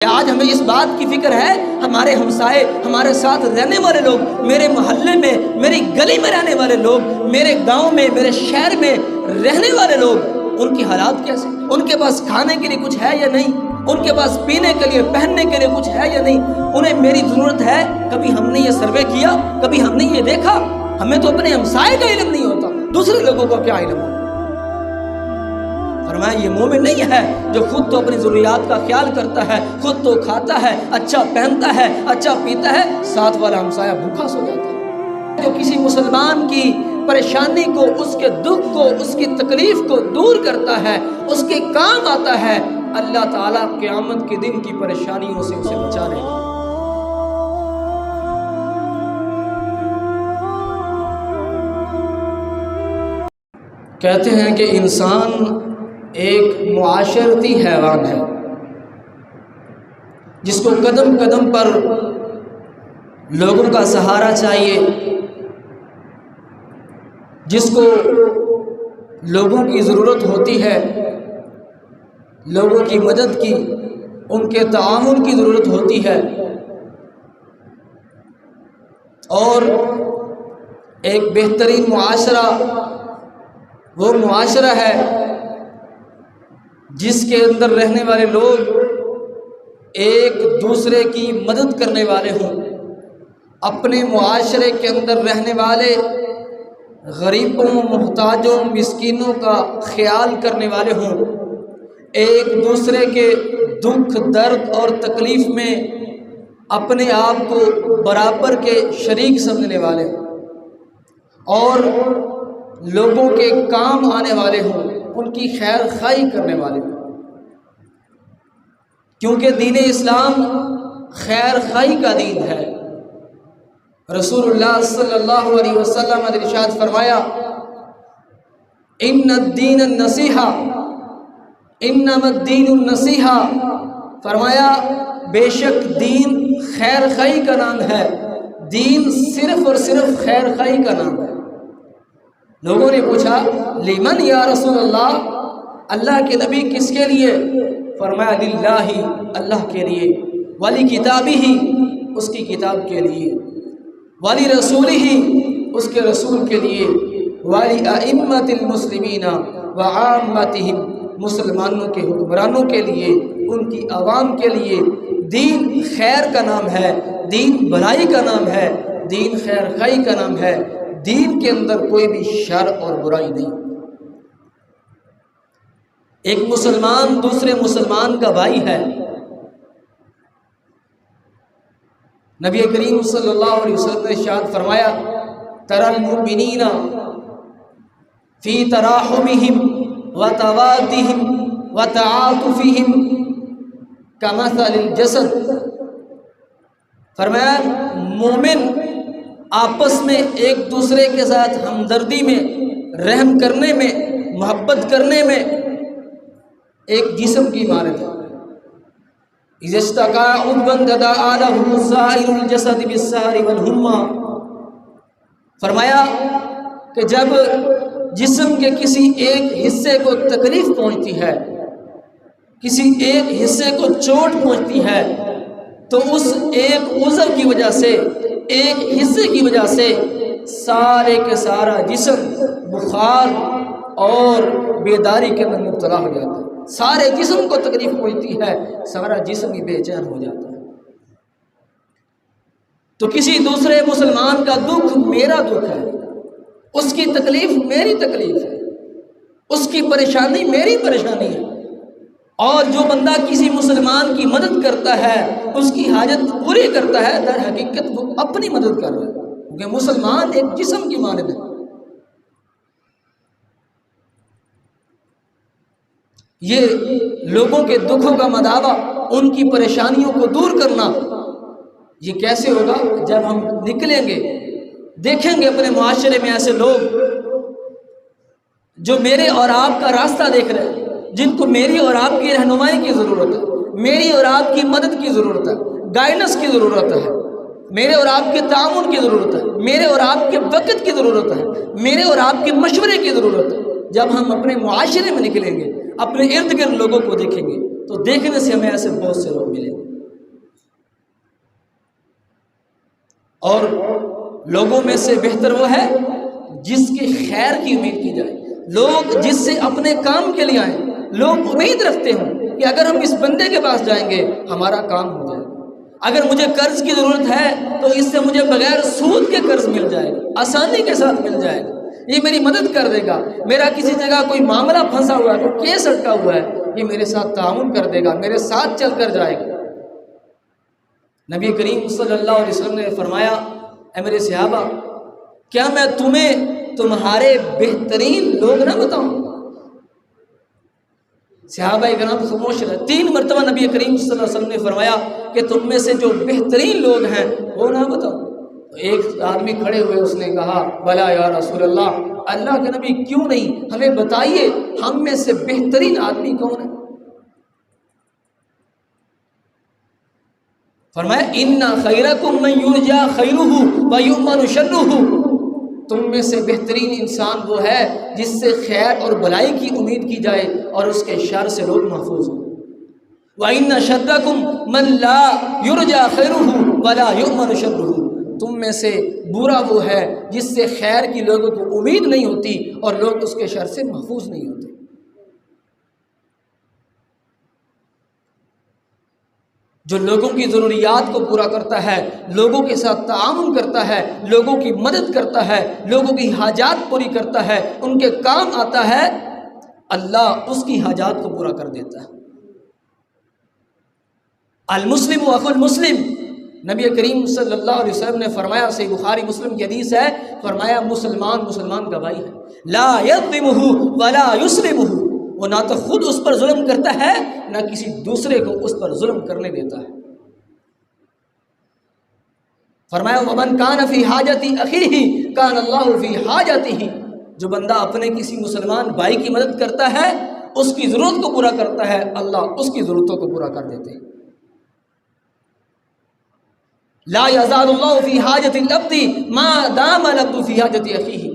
آج ہمیں اس بات کی فکر ہے ہمارے ہمسائے، ہمارے ساتھ رہنے والے لوگ، میرے محلے میں، میری گلی میں رہنے والے لوگ، میرے گاؤں میں، میرے شہر میں رہنے والے لوگ، ان کی حالات کیسے، ان کے پاس کھانے کے لیے کچھ ہے یا نہیں، ان کے پاس پینے کے لیے پہننے کے لیے کچھ ہے یا نہیں، انہیں میری ضرورت ہے۔ کبھی ہم نے یہ سروے کیا، کبھی ہم نے یہ دیکھا؟ ہمیں تو اپنے ہمسائے کا علم نہیں ہوتا، دوسرے لوگوں کا کیا علم ہوتا؟ فرمایا یہ مومن نہیں ہے جو خود تو اپنی ضروریات کا خیال کرتا ہے، خود تو کھاتا ہے، اچھا پہنتا ہے، اچھا پیتا ہے، ساتھ والا ہمسایہ بھوکا سو جاتا ہے۔ جو کسی مسلمان کی پریشانی کو، اس کے دکھ کو، اس کی تکلیف کو دور کرتا ہے، اس کے کام آتا ہے، اللہ تعالیٰ قیامت کے دن کی پریشانیوں سے اسے بچا لے گا۔ کہتے ہیں کہ انسان ایک معاشرتی حیوان ہے جس کو قدم قدم پر لوگوں کا سہارا چاہیے، جس کو لوگوں کی ضرورت ہوتی ہے، لوگوں کی مدد کی، ان کے تعاون کی ضرورت ہوتی ہے، اور ایک بہترین معاشرہ وہ معاشرہ ہے جس کے اندر رہنے والے لوگ ایک دوسرے کی مدد کرنے والے ہوں، اپنے معاشرے کے اندر رہنے والے غریبوں، محتاجوں، مسکینوں کا خیال کرنے والے ہوں، ایک دوسرے کے دکھ، درد اور تکلیف میں اپنے آپ کو برابر کے شریک سمجھنے والے ہوں، اور لوگوں کے کام آنے والے ہوں، ان کی خیر خواہی کرنے والے ہوں، کیونکہ دین اسلام خیر خواہی کا دین ہے۔ رسول اللہ صلی اللہ علیہ وسلم نے ارشاد فرمایا، ان الدین النصیحہ، انما الدین النصیحہ، فرمایا بے شک دین خیر خواہی کا نام ہے، دین صرف اور صرف خیر خواہی کا نام ہے۔ لوگوں نے پوچھا لمن یا رسول اللہ، اللہ کے نبی کس کے لیے؟ فرمایا للہ، اللہ کے لیے، ولی کتابہ، اس کی کتاب کے لیے، ولی رسولہ، اس کے رسول کے لیے، ولی ائمۃ المسلمین وعامتہم، مسلمانوں کے حکمرانوں کے لیے، ان کی عوام کے لیے۔ دین خیر کا نام ہے، دین بھلائی کا نام ہے، دین خیر خواہی کا نام ہے، دین کے اندر کوئی بھی شر اور برائی نہیں۔ ایک مسلمان دوسرے مسلمان کا بھائی ہے۔ نبی کریم صلی اللہ علیہ وسلم نے ارشاد فرمایا، تری المؤمنین فی تراحمہم وتوادہم وتعاطفہم کمثل الجسد، فرمایا مومن آپس میں ایک دوسرے کے ساتھ ہمدردی میں، رحم کرنے میں، محبت کرنے میں ایک جسم کی مانند ہے۔ اذا اشتکا عضوا تداعی لہ سائر الجسد بالسہر والحمى، فرمایا کہ جب جسم کے کسی ایک حصے کو تکلیف پہنچتی ہے، کسی ایک حصے کو چوٹ پہنچتی ہے، تو اس ایک عضو کی وجہ سے، ایک حصے کی وجہ سے سارے کے سارا جسم بخار اور بیداری کے اندر مبتلا ہو جاتا ہے، سارے جسم کو تکلیف پہنچتی ہے، سارا جسم ہی بے چین ہو جاتا ہے۔ تو کسی دوسرے مسلمان کا دکھ میرا دکھ ہے، اس کی تکلیف میری تکلیف ہے، اس کی پریشانی میری پریشانی ہے، اور جو بندہ کسی مسلمان کی مدد کرتا ہے، اس کی حاجت پوری کرتا ہے، در حقیقت وہ اپنی مدد کر رہا ہے، کیونکہ مسلمان ایک جسم کی مانند ہے۔ یہ لوگوں کے دکھوں کا مداوع، ان کی پریشانیوں کو دور کرنا، یہ کیسے ہوگا؟ جب ہم نکلیں گے، دیکھیں گے اپنے معاشرے میں ایسے لوگ جو میرے اور آپ کا راستہ دیکھ رہے ہیں، جن کو میری اور آپ کی رہنمائی کی ضرورت ہے، میری اور آپ کی مدد کی ضرورت ہے، گائیڈنس کی ضرورت ہے، میرے اور آپ کے تعاون کی ضرورت ہے، میرے اور آپ کے وقت کی ضرورت ہے، میرے اور آپ کے مشورے کی ضرورت ہے۔ جب ہم اپنے معاشرے میں نکلیں گے، اپنے ارد گرد لوگوں کو دیکھیں گے، تو دیکھنے سے ہمیں ایسے بہت سے لوگ ملیں گے۔ اور لوگوں میں سے بہتر وہ ہے جس کی خیر کی امید کی جائے، لوگ جس سے اپنے کام کے لیے آئیں، لوگ امید رکھتے ہوں کہ اگر ہم اس بندے کے پاس جائیں گے ہمارا کام ہو جائے گا، اگر مجھے قرض کی ضرورت ہے تو اس سے مجھے بغیر سود کے قرض مل جائے گا، آسانی کے ساتھ مل جائے گا، یہ میری مدد کر دے گا، میرا کسی جگہ کوئی معاملہ پھنسا ہوا ہے، کوئی کیس اٹکا ہوا ہے، یہ میرے ساتھ تعاون کر دے گا، میرے ساتھ چل کر جائے گا۔ نبی کریم صلی اللہ علیہ وسلم نے فرمایا، اے میرے صحابہ، کیا میں تمہیں تمہارے بہترین لوگ نہ بتاؤں؟ صحابہ کرام خاموش رہے۔ 3 مرتبہ نبی کریم صلی اللہ علیہ وسلم نے فرمایا کہ تم میں سے جو بہترین لوگ ہیں وہ نہ بتاؤ۔ تو ایک آدمی کھڑے ہوئے، اس نے کہا بلا یا رسول اللہ، اللہ کے نبی کیوں نہیں، ہمیں بتائیے ہم میں سے بہترین آدمی کون ہے؟ فرمایا ان خیرکم من یرجا خیرہ ویؤمن شرہ، تم میں سے بہترین انسان وہ ہے جس سے خیر اور بلائی کی امید کی جائے اور اس کے شر سے لوگ محفوظ ہوں۔ وَإِنَّ شَرَّكُمْ مَنْ لَا يُرْجَى خَيْرُهُ وَلَا يُؤْمَنُ شَرُّهُ، تم میں سے برا وہ ہے جس سے خیر کی لوگوں کو امید نہیں ہوتی اور لوگ اس کے شر سے محفوظ نہیں ہوتے۔ جو لوگوں کی ضروریات کو پورا کرتا ہے، لوگوں کے ساتھ تعاون کرتا ہے، لوگوں کی مدد کرتا ہے، لوگوں کی حاجات پوری کرتا ہے، ان کے کام آتا ہے، اللہ اس کی حاجات کو پورا کر دیتا ہے۔ المسلم اخو المسلم، نبی کریم صلی اللہ علیہ وسلم نے فرمایا، صحیح بخاری مسلم کی حدیث ہے، فرمایا مسلمان کا بھائی ہے، لا یظلمہ ولا یسلمہ، وہ نہ تو خود اس پر ظلم کرتا ہے نہ کسی دوسرے کو اس پر ظلم کرنے دیتا ہے۔ فرمایا ومن کان فی حاجت اخیہ کان اللہ فی حاجتہ، جو بندہ اپنے کسی مسلمان بھائی کی مدد کرتا ہے، اس کی ضرورت کو پورا کرتا ہے، اللہ اس کی ضرورتوں کو پورا کر دیتے ہیں۔ لا یزال اللہ فی حاجت العبد ما دام العبد فی حاجت اخیہ،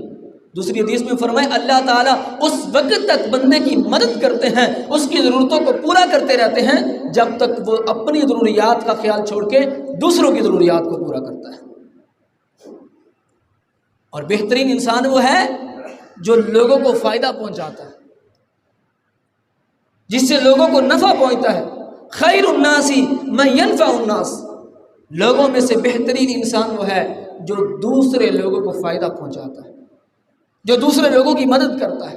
دوسری حدیث میں فرمائے اللہ تعالیٰ اس وقت تک بندے کی مدد کرتے ہیں، اس کی ضرورتوں کو پورا کرتے رہتے ہیں جب تک وہ اپنی ضروریات کا خیال چھوڑ کے دوسروں کی ضروریات کو پورا کرتا ہے۔ اور بہترین انسان وہ ہے جو لوگوں کو فائدہ پہنچاتا ہے، جس سے لوگوں کو نفع پہنچتا ہے۔ خیر الناس من ينفع الناس، لوگوں میں سے بہترین انسان وہ ہے جو دوسرے لوگوں کو فائدہ پہنچاتا ہے، جو دوسرے لوگوں کی مدد کرتا ہے۔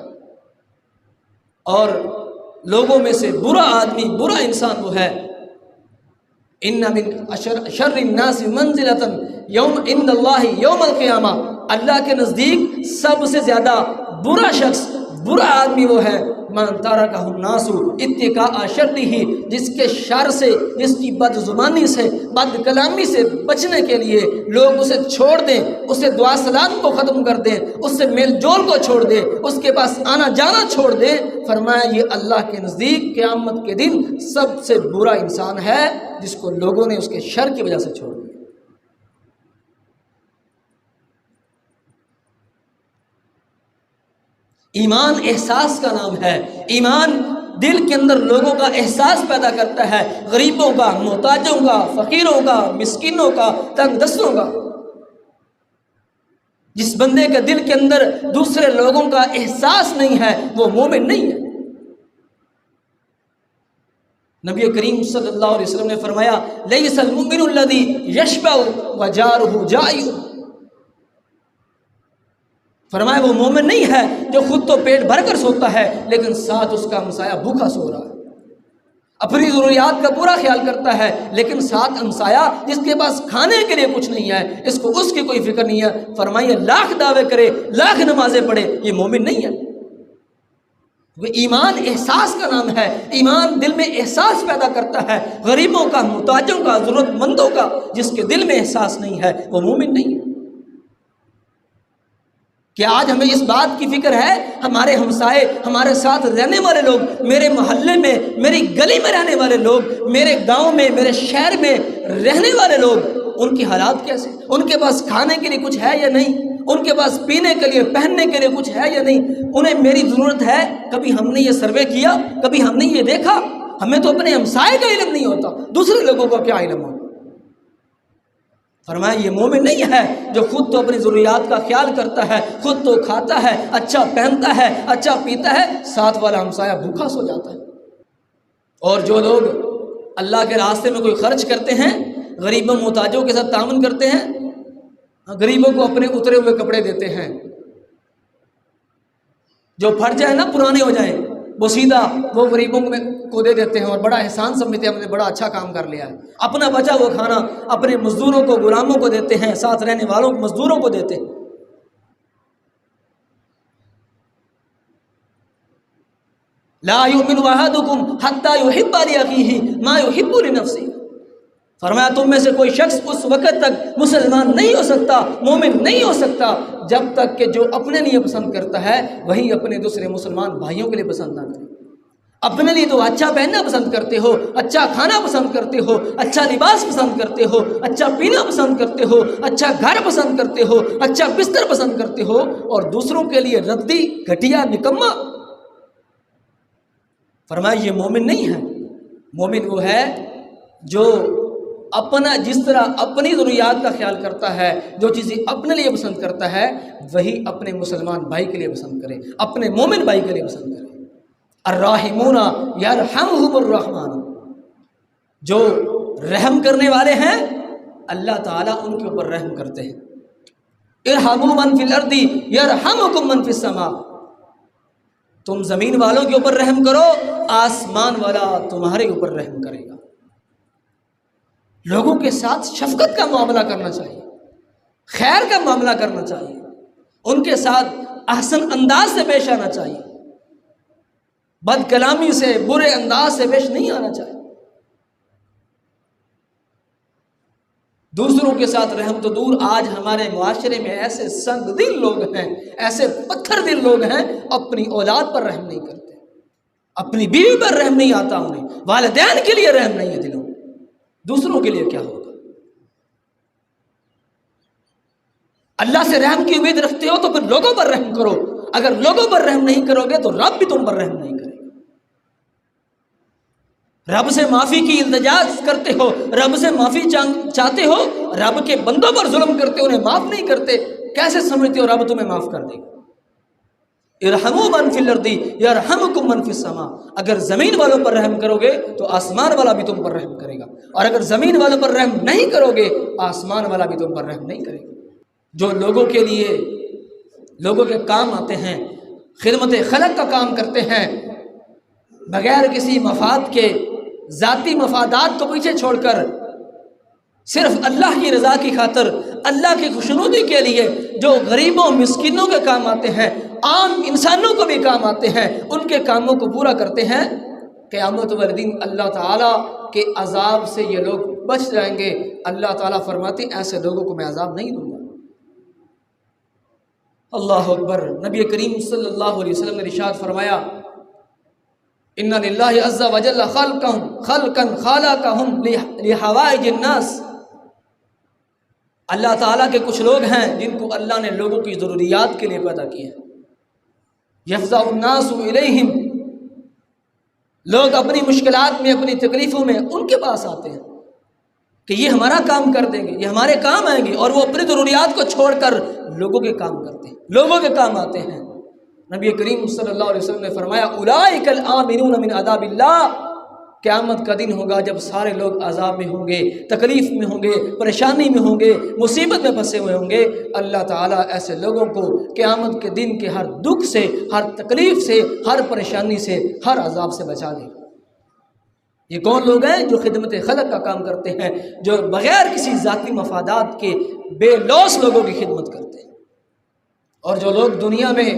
اور لوگوں میں سے برا آدمی، برا انسان وہ ہے، ان من شر الناس منزلۃ یوم عند اللہ یوم القیامہ، اللہ کے نزدیک سب سے زیادہ برا شخص، برا آدمی وہ ہے من ترکہ الناس اتقاء شرہ، جس کے شر سے، جس کی بد زبانی سے، بد کلامی سے بچنے کے لیے لوگ اسے چھوڑ دیں، اسے دعا سلام کو ختم کر دیں، اس سے میل جول کو چھوڑ دیں، اس کے پاس آنا جانا چھوڑ دیں۔ فرمایا یہ اللہ کے نزدیک قیامت کے دن سب سے برا انسان ہے جس کو لوگوں نے اس کے شر کی وجہ سے چھوڑ دیا۔ ایمان احساس کا نام ہے، ایمان دل کے اندر لوگوں کا احساس پیدا کرتا ہے، غریبوں کا، محتاجوں کا، فقیروں کا، مسکینوں کا، تنگ دستوں کا۔ جس بندے کے دل کے اندر دوسرے لوگوں کا احساس نہیں ہے وہ مومن نہیں ہے۔ نبی کریم صلی اللہ علیہ وسلم نے فرمایا لیس المؤمن الذی یشبع وجارہ جائع، فرمایا وہ مومن نہیں ہے جو خود تو پیٹ بھر کر سوتا ہے لیکن ساتھ اس کا ہمسایہ بھوکا سو رہا ہے، اپنی ضروریات کا پورا خیال کرتا ہے لیکن ساتھ ہمسایہ جس کے پاس کھانے کے لیے کچھ نہیں ہے، اس کو اس کی کوئی فکر نہیں ہے، فرمائیے لاکھ دعوے کرے، لاکھ نمازیں پڑھے، یہ مومن نہیں ہے۔ وہ ایمان احساس کا نام ہے، ایمان دل میں احساس پیدا کرتا ہے، غریبوں کا، محتاجوں کا، ضرورت مندوں کا۔ جس کے دل میں احساس نہیں ہے وہ مومن نہیں ہے۔ کہ آج ہمیں اس بات کی فکر ہے ہمارے ہمسائے، ہمارے ساتھ رہنے والے لوگ، میرے محلے میں، میری گلی میں رہنے والے لوگ، میرے گاؤں میں، میرے شہر میں رہنے والے لوگ، ان کی حالات کیسے، ان کے پاس کھانے کے لیے کچھ ہے یا نہیں، ان کے پاس پینے کے لیے، پہننے کے لیے کچھ ہے یا نہیں، انہیں میری ضرورت ہے؟ کبھی ہم نے یہ سروے کیا؟ کبھی ہم نے یہ دیکھا؟ ہمیں تو اپنے ہمسائے کا علم نہیں ہوتا، دوسرے لوگوں کا کیا علم ہوتا؟ فرمایا یہ مومن نہیں ہے جو خود تو اپنی ضروریات کا خیال کرتا ہے، خود تو کھاتا ہے، اچھا پہنتا ہے، اچھا پیتا ہے، ساتھ والا ہمسایہ بھوکا سو جاتا ہے۔ اور جو لوگ اللہ کے راستے میں کوئی خرچ کرتے ہیں، غریبوں محتاجوں کے ساتھ تعاون کرتے ہیں، غریبوں کو اپنے اترے ہوئے کپڑے دیتے ہیں، جو پھٹ جائے نا، پرانے ہو جائیں، وہ سیدھا وہ غریبوں کو دے دیتے ہیں اور بڑا احسان سمجھتے ہیں ہم نے بڑا اچھا کام کر لیا ہے۔ اپنا بچا وہ کھانا اپنے مزدوروں کو، غلاموں کو دیتے ہیں، ساتھ رہنے والوں کو، مزدوروں کو دیتے ہیں۔ لا یؤمن احدکم حتی یحب لاخیہ ما یحب لنفسہ، فرمایا تم میں سے کوئی شخص اس وقت تک مسلمان نہیں ہو سکتا، مومن نہیں ہو سکتا، جب تک کہ جو اپنے لیے پسند کرتا ہے وہی اپنے دوسرے مسلمان بھائیوں کے لیے پسند نہ کرے۔ اپنے لیے تو اچھا پہننا پسند کرتے ہو، اچھا کھانا پسند کرتے ہو، اچھا لباس پسند کرتے ہو، اچھا پینا پسند کرتے ہو، اچھا گھر پسند کرتے ہو، اچھا بستر پسند کرتے ہو، اور دوسروں کے لیے ردی، گھٹیا، نکما۔ فرمایا یہ مومن نہیں ہے۔ مومن وہ ہے جو اپنا، جس طرح اپنی ضروریات کا خیال کرتا ہے، جو چیزیں اپنے لیے پسند کرتا ہے وہی اپنے مسلمان بھائی کے لیے پسند کرے، اپنے مومن بھائی کے لیے پسند کرے۔ الراحمون یرحمہم الرحمن، جو رحم کرنے والے ہیں اللہ تعالیٰ ان کے اوپر رحم کرتے ہیں۔ ارحموا من فی الارض یرحمکم من فی السماء، تم زمین والوں کے اوپر رحم کرو، آسمان والا تمہارے اوپر رحم کرے گا۔ لوگوں کے ساتھ شفقت کا معاملہ کرنا چاہیے، خیر کا معاملہ کرنا چاہیے، ان کے ساتھ احسن انداز سے پیش آنا چاہیے، بد کلامی سے، برے انداز سے پیش نہیں آنا چاہیے۔ دوسروں کے ساتھ رحم تو دور، آج ہمارے معاشرے میں ایسے سنگ دل لوگ ہیں، ایسے پتھر دل لوگ ہیں، اپنی اولاد پر رحم نہیں کرتے، اپنی بیوی پر رحم نہیں آتا انہیں، والدین کے لیے رحم نہیں ہے دلوں، دوسروں کے لیے کیا ہوگا؟ اللہ سے رحم کی امید رکھتے ہو تو پھر لوگوں پر رحم کرو، اگر لوگوں پر رحم نہیں کرو گے تو رب بھی تم پر رحم نہیں کرے گا۔ رب سے معافی کی التجا کرتے ہو، رب سے معافی چاہتے ہو، رب کے بندوں پر ظلم کرتے ہو، انہیں معاف نہیں کرتے، کیسے سمجھتے ہو رب تمہیں معاف کر دے گا؟ ارحموا من فی الارض یرحمکم من فی السماء، اگر زمین والوں پر رحم کرو گے تو آسمان والا بھی تم پر رحم کرے گا، اور اگر زمین والوں پر رحم نہیں کرو گے آسمان والا بھی تم پر رحم نہیں کرے گا۔ جو لوگوں کے لیے، لوگوں کے کام آتے ہیں، خدمت خلق کا کام کرتے ہیں، بغیر کسی مفاد کے، ذاتی مفادات کو پیچھے چھوڑ کر صرف اللہ کی رضا کی خاطر، اللہ کی خوشنودی کے لیے جو غریبوں مسکینوں کے کام آتے ہیں، عام انسانوں کو بھی کام آتے ہیں، ان کے کاموں کو پورا کرتے ہیں، قیامت والے دن اللہ تعالیٰ کے عذاب سے یہ لوگ بچ جائیں گے۔ اللہ تعالیٰ فرماتے ہیں ایسے لوگوں کو میں عذاب نہیں دوں گا۔ اللہ اکبر۔ نبی کریم صلی اللہ علیہ وسلم نے ارشاد فرمایا ان للہ عز وجل خلقا خلقهم لحوائج الناس، اللہ تعالیٰ کے کچھ لوگ ہیں جن کو اللہ نے لوگوں کی ضروریات کے لیے پیدا کیا ہے۔ یفزع الناس الیہم، لوگ اپنی مشکلات میں، اپنی تکلیفوں میں ان کے پاس آتے ہیں کہ یہ ہمارا کام کر دیں گے، یہ ہمارے کام آئیں گے، اور وہ اپنی ضروریات کو چھوڑ کر لوگوں کے کام کرتے ہیں، لوگوں کے کام آتے ہیں۔ نبی کریم صلی اللہ علیہ وسلم نے فرمایا اولئک الآمنون من عذاب اللہ، قیامت کا دن ہوگا جب سارے لوگ عذاب میں ہوں گے، تکلیف میں ہوں گے، پریشانی میں ہوں گے، مصیبت میں پھنسے ہوئے ہوں گے، اللہ تعالیٰ ایسے لوگوں کو قیامت کے دن کے ہر دکھ سے، ہر تکلیف سے، ہر پریشانی سے، ہر عذاب سے بچا دے گا۔ یہ کون لوگ ہیں؟ جو خدمت خلق کا کام کرتے ہیں، جو بغیر کسی ذاتی مفادات کے بے لوث لوگوں کی خدمت کرتے ہیں۔ اور جو لوگ دنیا میں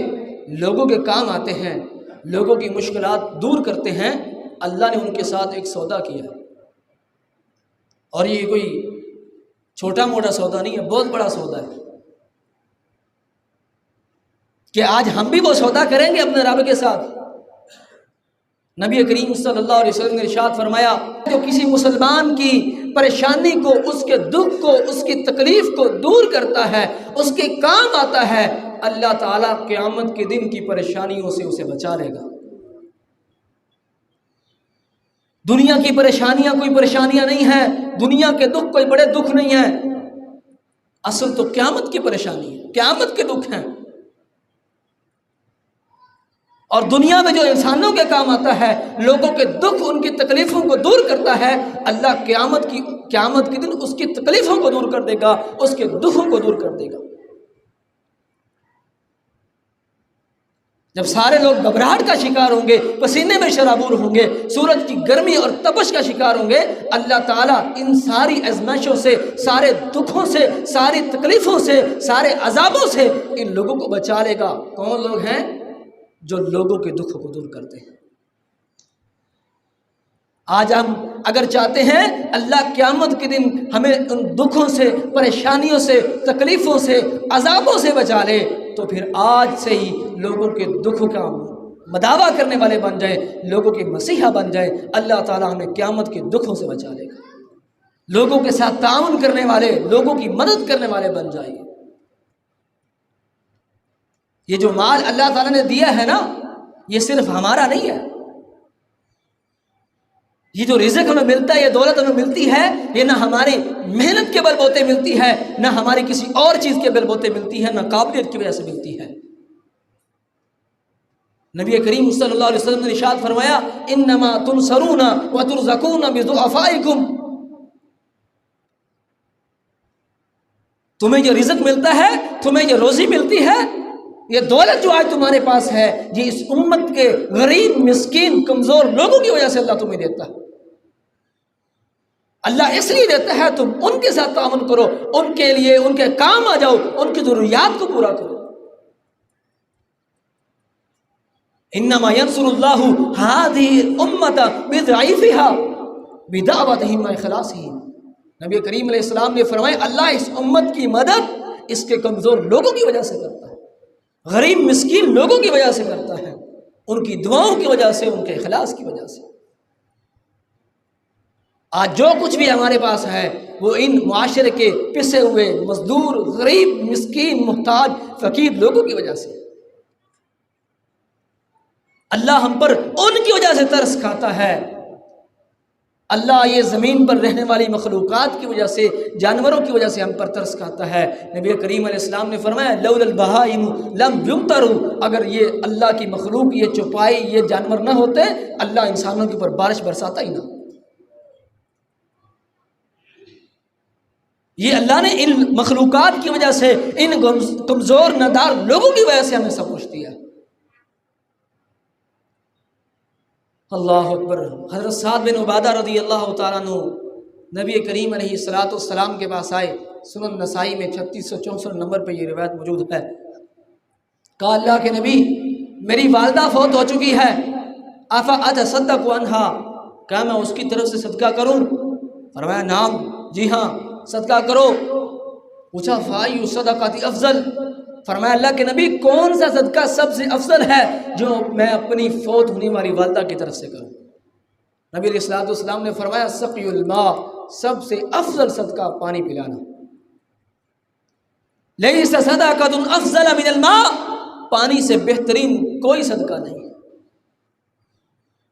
لوگوں کے کام آتے ہیں، لوگوں کی مشکلات دور کرتے ہیں، اللہ نے ان کے ساتھ ایک سودا کیا ہے، اور یہ کوئی چھوٹا موٹا سودا نہیں ہے، بہت بڑا سودا ہے کہ آج ہم بھی وہ سودا کریں گے اپنے رب کے ساتھ۔ نبی کریم صلی اللہ علیہ وسلم نے ارشاد فرمایا جو کسی مسلمان کی پریشانی کو، اس کے دکھ کو، اس کی تکلیف کو دور کرتا ہے، اس کے کام آتا ہے، اللہ تعالیٰ قیامت کے دن کی پریشانیوں سے اسے بچا لے گا۔ دنیا کی پریشانیاں کوئی پریشانیاں نہیں ہیں، دنیا کے دکھ کوئی بڑے دکھ نہیں ہیں، اصل تو قیامت کی پریشانی ہے، قیامت کے دکھ ہیں. اور دنیا میں جو انسانوں کے کام آتا ہے، لوگوں کے دکھ، ان کی تکلیفوں کو دور کرتا ہے، اللہ قیامت کے دن اس کی تکلیفوں کو دور کر دے گا، اس کے دکھوں کو دور کر دے گا. جب سارے لوگ گھبراہٹ کا شکار ہوں گے، پسینے میں شرابور ہوں گے، سورج کی گرمی اور تپش کا شکار ہوں گے، اللہ تعالیٰ ان ساری آزمائشوں سے، سارے دکھوں سے، ساری تکلیفوں سے، سارے عذابوں سے ان لوگوں کو بچا لے گا. کون لوگ ہیں؟ جو لوگوں کے دکھوں کو دور کرتے ہیں. آج ہم اگر چاہتے ہیں اللہ قیامت کے دن ہمیں ان دکھوں سے، پریشانیوں سے، تکلیفوں سے، عذابوں سے بچا لے، تو پھر آج سے ہی لوگوں کے دکھوں کا مداوع کرنے والے بن جائیں، لوگوں کے مسیحا بن جائیں. اللہ تعالیٰ ہمیں قیامت کے دکھوں سے بچا لے گا. لوگوں کے ساتھ تعاون کرنے والے، لوگوں کی مدد کرنے والے بن جائیں. یہ جو مال اللہ تعالیٰ نے دیا ہے نا، یہ صرف ہمارا نہیں ہے. یہ جو رزق ہمیں ملتا ہے، یہ دولت ہمیں ملتی ہے، یہ نہ ہماری محنت کے بل بوتے ملتی ہے، نہ ہماری کسی اور چیز کے بل بوتے ملتی ہے، نہ قابلیت کی وجہ سے ملتی ہے. نبی کریم صلی اللہ علیہ وسلم نے ارشاد فرمایا، انما تنصرون وترزقون بضعفائکم. تمہیں یہ رزق ملتا ہے، تمہیں یہ روزی ملتی ہے، یہ دولت جو آج تمہارے پاس ہے، یہ اس امت کے غریب، مسکین، کمزور لوگوں کی وجہ سے اللہ تمہیں دیتا ہے. اللہ اس لیے دیتا ہے تم ان کے ساتھ تعاون کرو، ان کے لیے ان کے کام آ جاؤ، ان کی ضروریات کو پورا کرو. انما ینصر اللہ هذه الامة بضعیفها بدعوتهم واخلاصهم. نبی کریم علیہ السلام نے فرمایا، اللہ اس امت کی مدد اس کے کمزور لوگوں کی وجہ سے کرتا ہے، غریب مسکین لوگوں کی وجہ سے کرتا ہے، ان کی دعاؤں کی وجہ سے، ان کے اخلاص کی وجہ سے. آج جو کچھ بھی ہمارے پاس ہے وہ ان معاشرے کے پسے ہوئے مزدور، غریب، مسکین، محتاج، فقیر لوگوں کی وجہ سے. اللہ ہم پر ان کی وجہ سے ترس کھاتا ہے. اللہ یہ زمین پر رہنے والی مخلوقات کی وجہ سے، جانوروں کی وجہ سے ہم پر ترس کھاتا ہے. نبی کریم علیہ السلام نے فرمایا، لولا البہائم لم یمطروا. اگر یہ اللہ کی مخلوق، یہ چوپائی، یہ جانور نہ ہوتے، اللہ انسانوں کے اوپر بارش برساتا ہی نہ. یہ اللہ نے ان مخلوقات کی وجہ سے، ان کمزور نادار لوگوں کی وجہ سے ہمیں سب کچھ دیا. اللہ اکبر. حضرت سعد بن عبادہ رضی اللہ تعالیٰ عنہ نبی کریم علیہ السلام کے پاس آئے. سنن نسائی میں 3664 نمبر پہ یہ روایت موجود ہے. کہا، اللہ کے نبی، میری والدہ فوت ہو چکی ہے، افا اتصدق عنہا، کیا میں اس کی طرف سے صدقہ کروں؟ فرمایا، نعم، جی ہاں، صدقہ کرو. پوچھا، فای صدقات افضل؟ فرمایا، اللہ کے نبی، کون سا صدقہ سب سے افضل ہے جو میں اپنی فوت ہونے والی والدہ کی طرف سے کروں؟ نبی علیہ الصلوۃ والسلام نے فرمایا، سقی الماء، سب سے افضل صدقہ پانی پلانا. لیس صدقۃ افضل من الماء، پانی سے بہترین کوئی صدقہ نہیں.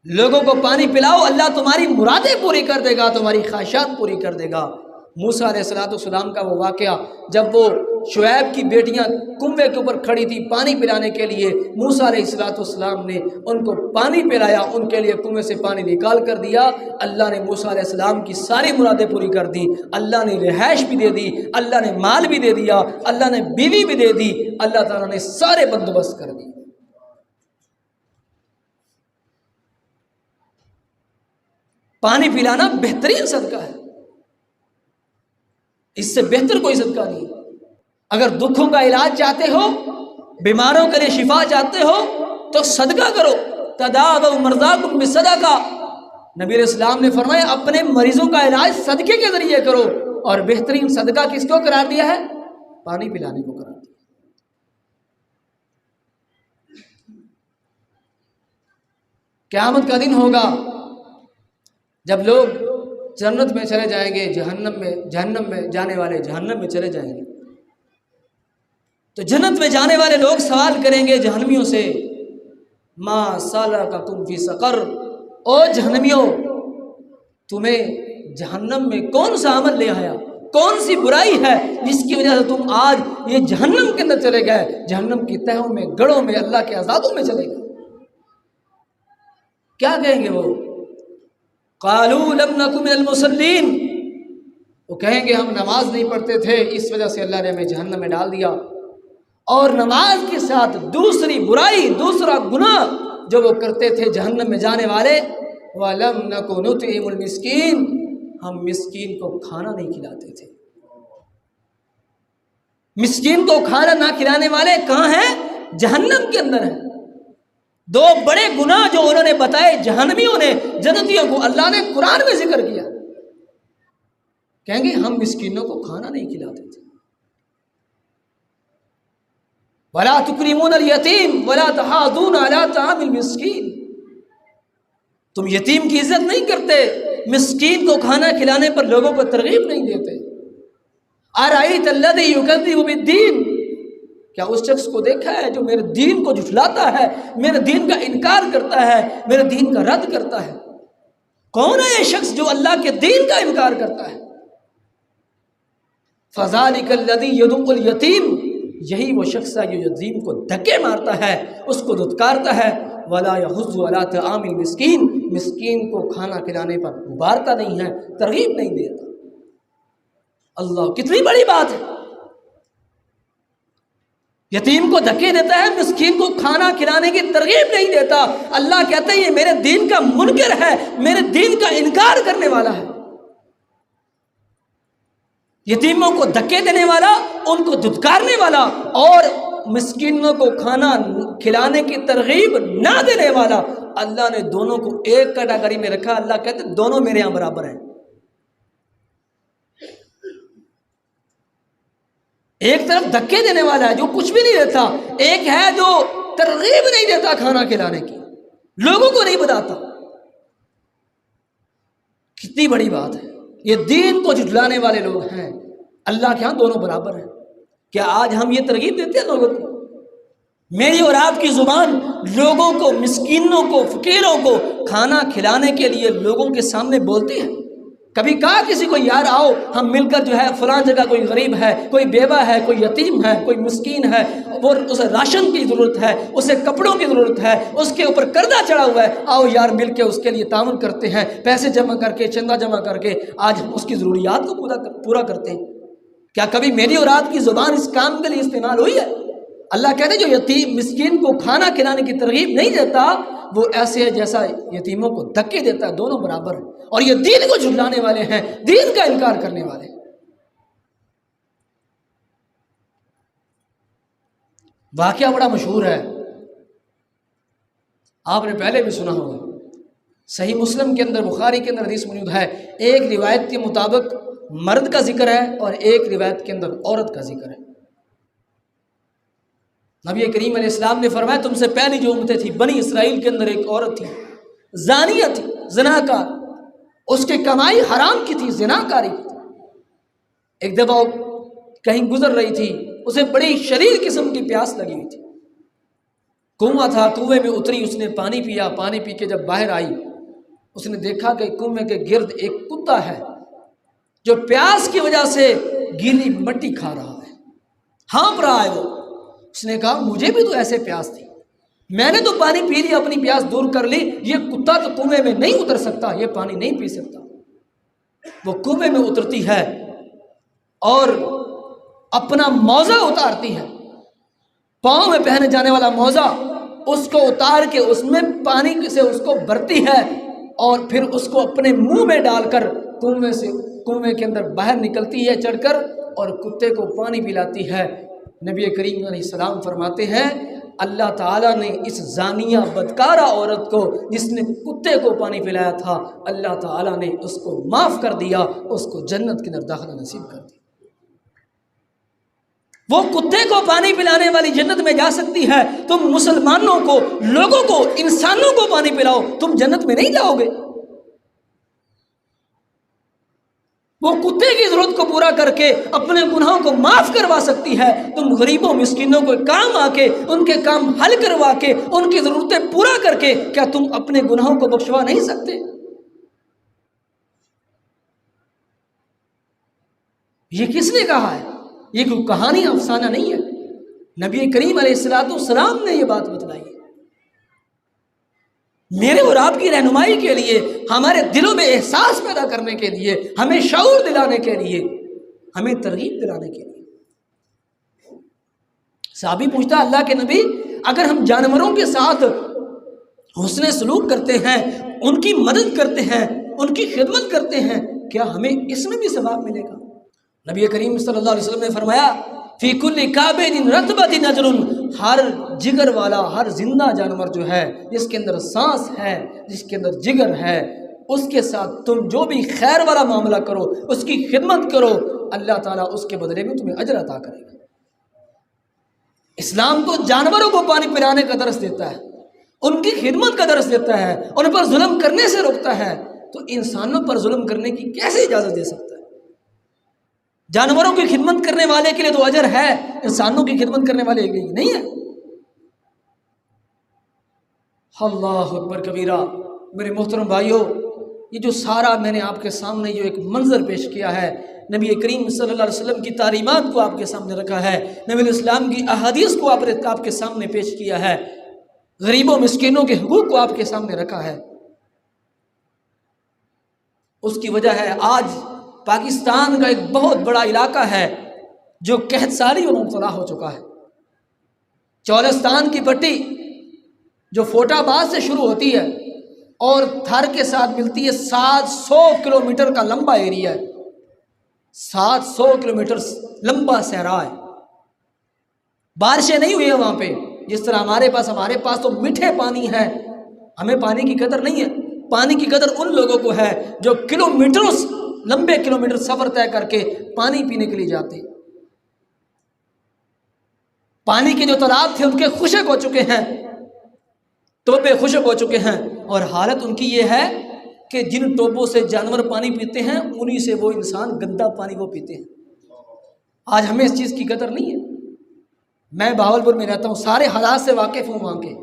لوگوں کو پانی پلاؤ، اللہ تمہاری مرادیں پوری کر دے گا، تمہاری خواہشات پوری کر دے گا. موسیٰ علیہ السلام کا وہ واقعہ، جب وہ شعیب کی بیٹیاں کنویں کے اوپر کھڑی تھی پانی پلانے کے لیے، موسیٰ علیہ السلام نے ان کو پانی پلایا، ان کے لیے کنویں سے پانی نکال کر دیا. اللہ نے موسیٰ علیہ السلام کی ساری مرادیں پوری کر دی. اللہ نے رہائش بھی دے دی، اللہ نے مال بھی دے دیا، اللہ نے بیوی بھی دے دی، اللہ تعالیٰ نے سارے بندوبست کر دی. پانی پلانا بہترین صدقہ ہے، اس سے بہتر کوئی صدقہ نہیں. اگر دکھوں کا علاج چاہتے ہو، بیماروں کے لیے شفا چاہتے ہو، تو صدقہ کرو. تداووا مرضاکم بالصدقہ. نبی علیہ السلام نے فرمایا، اپنے مریضوں کا علاج صدقے کے ذریعے کرو. اور بہترین صدقہ کس کو قرار دیا ہے؟ پانی پلانے کو قرار دیا. قیامت کا دن ہوگا جب لوگ جنت میں چلے جائیں گے، جہنم میں جانے والے جہنم میں چلے جائیں گے. تو جنت میں جانے والے لوگ سوال کریں گے جہنمیوں سے، ما سلککم فی سقر، او جہنمیوں، تمہیں جہنم میں کون سا عمل لے آیا، کون سی برائی ہے جس کی وجہ سے تم آج یہ جہنم کے اندر چلے گئے، جہنم کی تہوں میں، گڑھوں میں، اللہ کے عذابوں میں چلے گئے؟ کیا کہیں گے وہ؟ قالوا لم نکن من المصلین، وہ کہیں گے ہم نماز نہیں پڑھتے تھے، اس وجہ سے اللہ نے ہمیں جہنم میں ڈال دیا۔ اور نماز کے ساتھ دوسری برائی، دوسرا گناہ جو وہ کرتے تھے جہنم میں جانے والے، وَلَمْ نَكُ نُطْعِمُ الْمِسْكِينَ، ہم مسکین کو کھانا نہیں کھلاتے تھے۔ مسکین کو کھانا نہ کھلانے والے کہاں ہیں؟ جہنم کے اندر ہیں۔ دو بڑے گناہ جو انہوں نے بتائے جہنمیوں نے جنتیوں کو، اللہ نے قرآن میں ذکر کیا۔ کہیں گے ہم مسکینوں کو کھانا نہیں کھلاتے تھے۔ وَلَا تُكْرِمُونَ الْيَتِيمَ وَلَا تَحَاضُّونَ عَلَىٰ طَعَامِ الْمِسْكِينِ، تم یتیم کی عزت نہیں کرتے، مسکین کو کھانا کھلانے پر لوگوں کو ترغیب نہیں دیتے۔ أَرَأَيْتَ الَّذِي يُكَذِّبُ بِالدِّينِ، کیا اس شخص کو دیکھا ہے جو میرے دین کو جھٹلاتا ہے، میرے دین کا انکار کرتا ہے، میرے دین کا رد کرتا ہے؟ کون ہے یہ شخص جو اللہ کے دین کا انکار کرتا ہے؟ فَذَلِكَ الَّذِي يَدُعُّ الْيَتِيمَ، یہی وہ شخص ہے جو یتیم کو دھکے مارتا ہے، اس کو دھتکارتا ہے۔ وَلَا يَحُضُّ عَلَىٰ طَعَامِ الْمِسْكِينِ، مسکین کو کھانا کھلانے پر ابھارتا نہیں ہے، ترغیب نہیں دیتا۔ اللہ، کتنی بڑی بات ہے! یتیم کو دھکے دیتا ہے، مسکین کو کھانا کھلانے کی ترغیب نہیں دیتا۔ اللہ کہتا ہے یہ میرے دین کا منکر ہے، میرے دین کا انکار کرنے والا ہے۔ یتیموں کو دھکے دینے والا، ان کو دھتکارنے والا، اور مسکینوں کو کھانا کھلانے کی ترغیب نہ دینے والا، اللہ نے دونوں کو ایک کیٹیگری میں رکھا۔ اللہ کہتے ہیں دونوں میرے یہاں برابر ہیں۔ ایک طرف دھکے دینے والا ہے جو کچھ بھی نہیں دیتا، ایک ہے جو ترغیب نہیں دیتا کھانا کھلانے کی، لوگوں کو نہیں بتاتا۔ کتنی بڑی بات ہے! یہ دین کو جھٹلانے والے لوگ ہیں، اللہ کے ہاں دونوں برابر ہیں۔ کیا آج ہم یہ ترغیب دیتے ہیں لوگوں کو؟ میری اور آپ کی زبان لوگوں کو، مسکینوں کو، فقیروں کو کھانا کھلانے کے لیے لوگوں کے سامنے بولتی ہے؟ کبھی کہا کسی کو یار آؤ ہم مل کر جو ہے فلاں جگہ کوئی غریب ہے، کوئی بیوہ ہے، کوئی یتیم ہے، کوئی مسکین ہے، اور اسے راشن کی ضرورت ہے، اسے کپڑوں کی ضرورت ہے، اس کے اوپر قرضہ چڑھا ہوا ہے، آؤ یار مل کے اس کے لیے تعاون کرتے ہیں، پیسے جمع کر کے، چندہ جمع کر کے آج ہم اس کی ضروریات کو پورا کرتے ہیں؟ کیا کبھی میری اور آپ کی زبان اس کام کے لیے استعمال ہوئی ہے؟ اللہ کہتے ہیں جو یتیم مسکین کو کھانا کھلانے کی ترغیب نہیں دیتا وہ ایسے ہے جیسا یتیموں کو دھکے دیتا ہے، دونوں برابر ہیں۔ اور یہ دین کو جھٹلانے والے ہیں، دین کا انکار کرنے والے ہیں۔ واقعہ بڑا مشہور ہے، آپ نے پہلے بھی سنا ہوگا، صحیح مسلم کے اندر، بخاری کے اندر حدیث موجود ہے۔ ایک روایت کے مطابق مرد کا ذکر ہے اور ایک روایت کے اندر عورت کا ذکر ہے۔ نبی کریم علیہ السلام نے فرمایا تم سے پہلی جو امتیں تھی بنی اسرائیل کے اندر ایک عورت تھی، زانیہ تھی، زناکار، اس کی کمائی حرام کی تھی، زناکاری کی تھی۔ ایک دفعہ وہ کہیں گزر رہی تھی، اسے بڑی شدید قسم کی پیاس لگی ہوئی تھی، کنواں تھا، کنویں میں اتری، اس نے پانی پیا، پانی پی کے جب باہر آئی اس نے دیکھا کہ کنویں کے گرد ایک کتا ہے جو پیاس کی وجہ سے گیلی مٹی کھا رہا ہے، ہانپ رہا ہے وہ۔ اس نے کہا مجھے بھی تو ایسے پیاس تھی، میں نے تو پانی پی لیا، اپنی پیاس دور کر لی، یہ کتا تو کنویں میں نہیں اتر سکتا، یہ پانی نہیں پی سکتا۔ وہ کنویں میں اترتی ہے اور اپنا موزہ اتارتی ہے، پاؤں میں پہنے جانے والا موزہ، اس کو اتار کے اس میں پانی سے اس کو بھرتی ہے اور پھر اس کو اپنے منہ میں ڈال کر کنویں کے اندر باہر نکلتی ہے چڑھ کر اور کتے کو پانی پلاتی ہے۔ نبی کریم علیہ السلام فرماتے ہیں اللہ تعالیٰ نے اس زانیہ بدکارہ عورت کو جس نے کتے کو پانی پلایا تھا، اللہ تعالیٰ نے اس کو معاف کر دیا، اس کو جنت کے اندر داخلہ نصیب کر دیا۔ وہ کتے کو پانی پلانے والی جنت میں جا سکتی ہے، تم مسلمانوں کو، لوگوں کو، انسانوں کو پانی پلاؤ، تم جنت میں نہیں جاؤ گے۔ وہ کتے کی ضرورت کو پورا کر کے اپنے گناہوں کو معاف کروا سکتی ہے، تم غریبوں مسکینوں کو کام آ کے ان کے کام حل کروا کے ان کی ضرورتیں پورا کر کے کیا تم اپنے گناہوں کو بخشوا نہیں سکتے؟ یہ کس نے کہا ہے؟ یہ کوئی کہانی افسانہ نہیں ہے، نبی کریم علیہ السلام نے یہ بات بتلائی ہے۔ میرے اور آپ کی رہنمائی کے لیے، ہمارے دلوں میں احساس پیدا کرنے کے لیے، ہمیں شعور دلانے کے لیے، ہمیں ترغیب دلانے کے لیے۔ صحابی پوچھتا اللہ کے نبی، اگر ہم جانوروں کے ساتھ حسن سلوک کرتے ہیں، ان کی مدد کرتے ہیں، ان کی خدمت کرتے ہیں، کیا ہمیں اس میں بھی ثواب ملے گا؟ نبی کریم صلی اللہ علیہ وسلم نے فرمایا فی کل کابد رطبۃ اجر، ہر جگر والا، ہر زندہ جانور جو ہے، جس کے اندر سانس ہے، جس کے اندر جگر ہے، اس کے ساتھ تم جو بھی خیر والا معاملہ کرو، اس کی خدمت کرو، اللہ تعالیٰ اس کے بدلے میں تمہیں اجر عطا کرے گا۔ اسلام تو جانوروں کو پانی پلانے کا درس دیتا ہے، ان کی خدمت کا درس دیتا ہے، ان پر ظلم کرنے سے روکتا ہے، تو انسانوں پر ظلم کرنے کی کیسے اجازت دے سکتا ہے؟ جانوروں کی خدمت کرنے والے کے لیے تو اجر ہے، انسانوں کی خدمت کرنے والے کے لیے نہیں ہے۔ اللہ اکبر کبیرہ۔ میرے محترم بھائیوں، یہ جو سارا میں نے آپ کے سامنے جو ایک منظر پیش کیا ہے، نبی کریم صلی اللہ علیہ وسلم کی تعلیمات کو آپ کے سامنے رکھا ہے، نبی الاسلام کی احادیث کو آپ کے سامنے پیش کیا ہے، غریبوں مسکینوں کے حقوق کو آپ کے سامنے رکھا ہے، اس کی وجہ ہے آج پاکستان کا ایک بہت بڑا علاقہ ہے جو قحط سالی میں مبتلا ہو چکا ہے۔ چولستان کی پٹی جو فوٹا آباد سے شروع ہوتی ہے اور تھر کے ساتھ ملتی ہے، 700 کلومیٹر کا لمبا ایریا ہے، 700 کلومیٹر لمبا صحرا ہے۔ بارشیں نہیں ہوئی ہیں وہاں پہ، جس طرح ہمارے پاس تو میٹھے پانی ہے، ہمیں پانی کی قدر نہیں ہے۔ پانی کی قدر ان لوگوں کو ہے جو لمبے کلومیٹر سفر طے کر کے پانی پینے کے لیے جاتے ہیں۔ پانی کے جو تالاب تھے ان کے خشک ہو چکے ہیں، ٹوپے خشک ہو چکے ہیں، اور حالت ان کی یہ ہے کہ جن ٹوپوں سے جانور پانی پیتے ہیں انہی سے وہ انسان گندا پانی وہ پیتے ہیں۔ آج ہمیں اس چیز کی قدر نہیں ہے۔ میں بہاولپور میں رہتا ہوں، سارے حالات سے واقف ہوں وہاں کے۔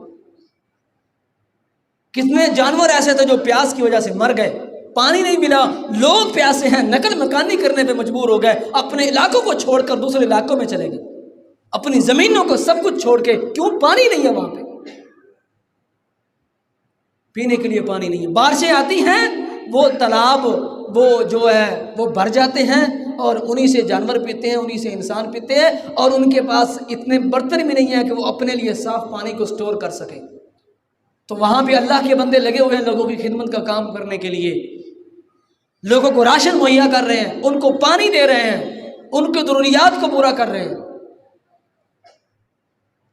کتنے جانور ایسے تھے جو پیاس کی وجہ سے مر گئے، پانی نہیں ملا، لوگ پیاسے ہیں، نقل مکانی کرنے پہ مجبور ہو گئے، اپنے علاقوں کو چھوڑ کر دوسرے علاقوں میں چلے گئے، اپنی زمینوں کو سب کچھ چھوڑ کے۔ کیوں؟ پانی نہیں ہے وہاں پہ، پینے کے لیے پانی نہیں ہے۔ بارشیں آتی ہیں، وہ تالاب وہ جو ہے وہ بھر جاتے ہیں، اور انہی سے جانور پیتے ہیں، انہی سے انسان پیتے ہیں، اور ان کے پاس اتنے برتن بھی نہیں ہیں کہ وہ اپنے لیے صاف پانی کو سٹور کر سکیں۔ تو وہاں پہ اللہ کے بندے لگے ہوئے ہیں لوگوں کی خدمت کا کام کرنے کے لیے، لوگوں کو راشن مہیا کر رہے ہیں، ان کو پانی دے رہے ہیں، ان کے ضروریات کو پورا کر رہے ہیں۔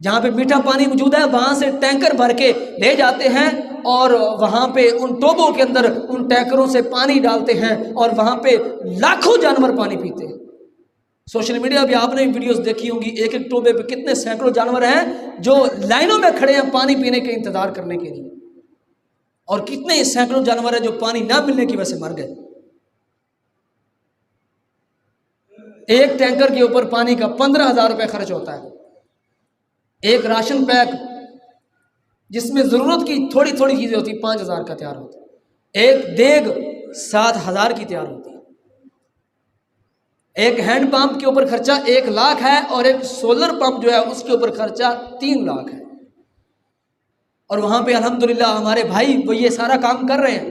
جہاں پہ میٹھا پانی موجود ہے وہاں سے ٹینکر بھر کے لے جاتے ہیں، اور وہاں پہ ان ٹوبوں کے اندر ان ٹینکروں سے پانی ڈالتے ہیں، اور وہاں پہ لاکھوں جانور پانی پیتے ہیں۔ سوشل میڈیا پہ آپ نے ویڈیوز دیکھی ہوں گی، ایک ایک ٹوبے پہ کتنے سینکڑوں جانور ہیں جو لائنوں میں کھڑے ہیں پانی پینے کے انتظار کرنے کے لیے، اور کتنے سینکڑوں جانور ہیں جو پانی نہ ملنے کی وجہ سے مر گئے۔ ایک ٹینکر کے اوپر پانی کا 15,000 روپے خرچ ہوتا ہے۔ ایک راشن پیک جس میں ضرورت کی تھوڑی تھوڑی چیزیں ہوتی 5,000 کا تیار ہوتا ہے۔ ایک دیگ 7,000 کی تیار ہوتی ہے۔ ایک ہینڈ پمپ کے اوپر خرچہ 1 لاکھ ہے، اور ایک سولر پمپ جو ہے اس کے اوپر خرچہ 3 لاکھ ہے۔ اور وہاں پہ الحمدللہ ہمارے بھائی وہ یہ سارا کام کر رہے ہیں،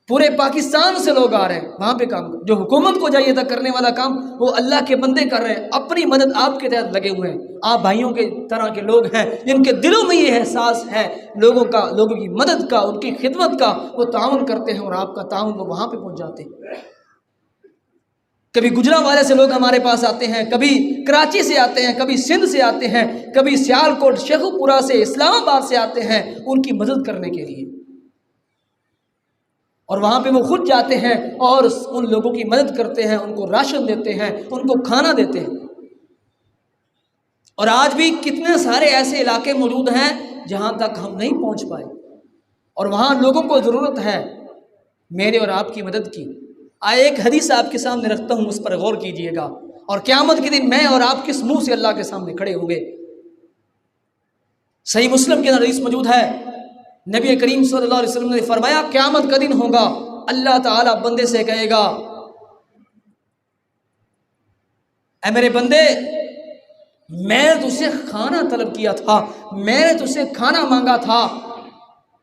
پورے پاکستان سے لوگ آ رہے ہیں وہاں پہ کام جو حکومت کو چاہیے تھا کرنے والا کام وہ اللہ کے بندے کر رہے ہیں، اپنی مدد آپ کے تحت لگے ہوئے ہیں۔ آپ بھائیوں کے طرح کے لوگ ہیں جن کے دلوں میں یہ احساس ہے لوگوں کی مدد کا، ان کی خدمت کا، وہ تعاون کرتے ہیں، اور آپ کا تعاون وہ وہاں پہ پہنچ جاتے ہیں۔ کبھی گجرانوالے سے لوگ ہمارے پاس آتے ہیں، کبھی کراچی سے آتے ہیں، کبھی سندھ سے آتے ہیں، کبھی سیالکوٹ شیخو پورہ سے، اسلام آباد سے آتے ہیں ان کی مدد کرنے کے لیے، اور وہاں پہ وہ خود جاتے ہیں اور ان لوگوں کی مدد کرتے ہیں، ان کو راشن دیتے ہیں، ان کو کھانا دیتے ہیں۔ اور آج بھی کتنے سارے ایسے علاقے موجود ہیں جہاں تک ہم نہیں پہنچ پائے، اور وہاں لوگوں کو ضرورت ہے میرے اور آپ کی مدد کی۔ ایک حدیث آپ کے سامنے رکھتا ہوں، اس پر غور کیجئے گا، اور قیامت کے دن میں اور آپ کس منہ سے اللہ کے سامنے کھڑے ہوں گے۔ صحیح مسلم کے اندر حدیث موجود ہے، نبی کریم صلی اللہ علیہ وسلم نے فرمایا قیامت کا دن ہوگا، اللہ تعالیٰ بندے سے کہے گا اے میرے بندے، میں نے تجھ سے کھانا طلب کیا تھا، میں نے تجھ سے کھانا مانگا تھا،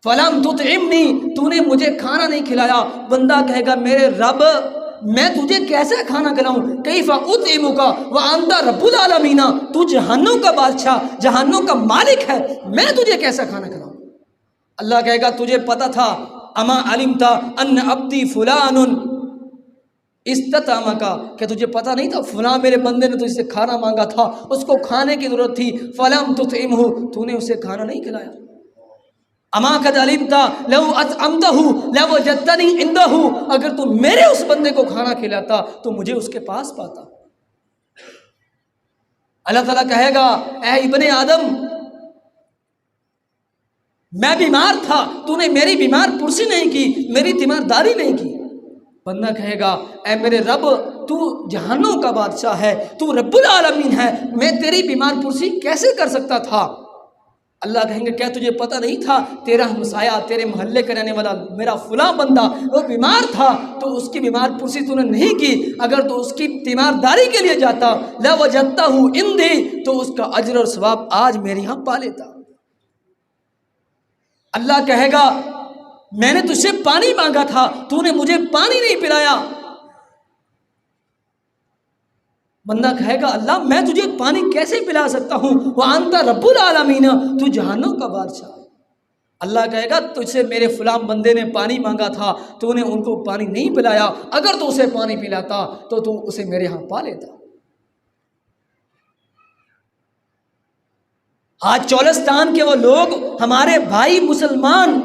فلم تطعمنی، تو نے مجھے کھانا نہیں کھلایا۔ بندہ کہے گا میرے رب، میں تجھے کیسے کھانا کھلاؤں؟ کیف اطعمک وانت رب العالمین، تو جہنم کا بادشاہ، جہنم کا مالک ہے، میں تجھے کیسا کھانا کھلاؤں؟ اللہ کہے گا تجھے پتا تھا، اما علمت ان عبدی فلان استطعمک، کہ تجھے پتا نہیں تھا فلاں میرے بندے نے تجھ سے کھانا مانگا تھا، اس کو کھانے کی ضرورت تھی، فلم تطعمہ، تو نے اسے کھانا نہیں کھلایا۔ اما قد علمت لو اطعمتہ لوجدتنی عندہ، اگر تو میرے اس بندے کو کھانا کھلاتا تو مجھے اس کے پاس پاتا۔ اللہ تعالیٰ کہے گا اے ابن آدم، میں بیمار تھا، تو نے میری بیمار پرسی نہیں کی، میری تیمارداری نہیں کی۔ بندہ کہے گا اے میرے رب، تو جہانوں کا بادشاہ ہے، تو رب العالمین ہے، میں تیری بیمار پرسی کیسے کر سکتا تھا؟ اللہ کہیں گے کیا تجھے پتہ نہیں تھا تیرا ہمسایہ، تیرے محلے کا رہنے والا میرا فلاں بندہ وہ بیمار تھا، تو اس کی بیمار پرسی تو نے نہیں کی، اگر تو اس کی تیمارداری کے لیے جاتا لوجدتہ عندی، تو اس کا اجر اور ثواب آج میرے یہاں پا لیتا۔ اللہ کہے گا میں نے تجھ سے پانی مانگا تھا، تو نے مجھے پانی نہیں پلایا۔ بندہ کہے گا اللہ میں تجھے پانی کیسے پلا سکتا ہوں، وانت رب العالمین، تو جہانوں کا بادشاہ۔ اللہ کہے گا تجھ سے میرے فلاں بندے نے پانی مانگا تھا، تو نے ان کو پانی نہیں پلایا، اگر تو اسے پانی پلاتا تو اسے میرے ہاں پا لیتا۔ آج چولستان کے وہ لوگ، ہمارے بھائی مسلمان،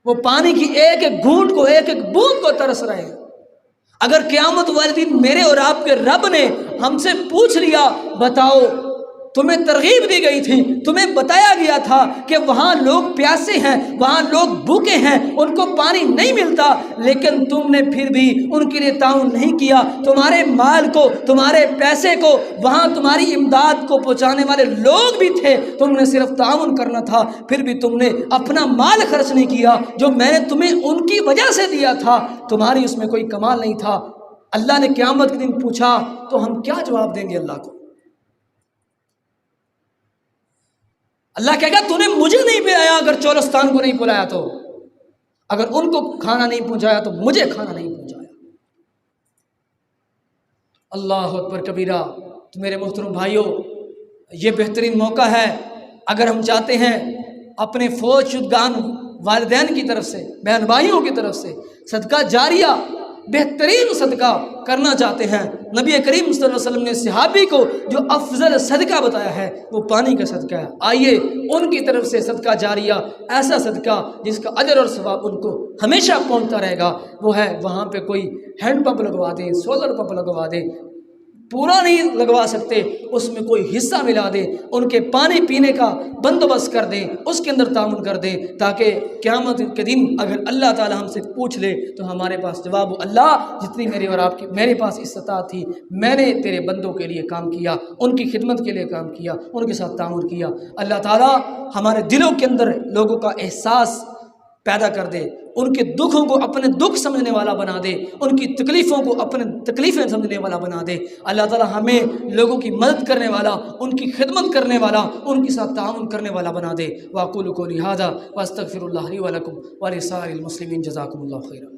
وہ پانی کی ایک ایک گھونٹ کو، ایک ایک بوند کو ترس رہے ہیں۔ اگر قیامت والے دن میرے اور آپ کے رب نے ہم سے پوچھ لیا بتاؤ، تمہیں ترغیب دی گئی تھی، تمہیں بتایا گیا تھا کہ وہاں لوگ پیاسے ہیں، وہاں لوگ بھوکے ہیں، ان کو پانی نہیں ملتا، لیکن تم نے پھر بھی ان کے لیے تعاون نہیں کیا، تمہارے مال کو، تمہارے پیسے کو، وہاں تمہاری امداد کو پہنچانے والے لوگ بھی تھے، تم نے صرف تعاون کرنا تھا، پھر بھی تم نے اپنا مال خرچ نہیں کیا جو میں نے تمہیں ان کی وجہ سے دیا تھا، تمہاری اس میں کوئی کمال نہیں تھا۔ اللہ نے قیامت کے دن پوچھا تو ہم کیا جواب دیں گے اللہ کو؟ اللہ کہے گا تو نے مجھے نہیں پلایا، اگر چولستان کو نہیں پلایا تو، اگر ان کو کھانا نہیں پہنچایا تو مجھے کھانا نہیں پہنچایا۔ اللہ اکبر کبیرہ۔ تو میرے محترم بھائیوں، یہ بہترین موقع ہے، اگر ہم چاہتے ہیں اپنے فوج شدگان والدین کی طرف سے، بہن بھائیوں کی طرف سے صدقہ جاریہ، بہترین صدقہ کرنا چاہتے ہیں، نبی کریم صلی اللہ علیہ وسلم نے صحابی کو جو افضل صدقہ بتایا ہے وہ پانی کا صدقہ ہے۔ آئیے ان کی طرف سے صدقہ جاریہ، ایسا صدقہ جس کا اجر اور ثواب ان کو ہمیشہ پہنچتا رہے گا، وہ ہے وہاں پہ کوئی ہینڈ پمپ لگوا دیں، سولر پمپ لگوا دیں، پورا نہیں لگوا سکتے اس میں کوئی حصہ ملا دیں، ان کے پانی پینے کا بندوبست کر دیں، اس کے اندر تعاون کر دیں، تاکہ قیامت کے دن اگر اللہ تعالی ہم سے پوچھ لے تو ہمارے پاس جواب ہو اللہ جتنی میری اور آپ کی میرے پاس استطاعت تھی میں نے تیرے بندوں کے لیے کام کیا، ان کی خدمت کے لیے کام کیا، ان کے ساتھ تعاون کیا۔ اللہ تعالی ہمارے دلوں کے اندر لوگوں کا احساس پیدا کر دے، ان کے دکھوں کو اپنے دکھ سمجھنے والا بنا دے، ان کی تکلیفوں کو اپنے تکلیفیں سمجھنے والا بنا دے۔ اللہ تعالی ہمیں لوگوں کی مدد کرنے والا، ان کی خدمت کرنے والا، ان کے ساتھ تعاون کرنے والا بنا دے۔ واقول قولی ھذا واستغفر اللہ لی ولکم ولسائر المسلمین، جزاکم اللہ خیرا۔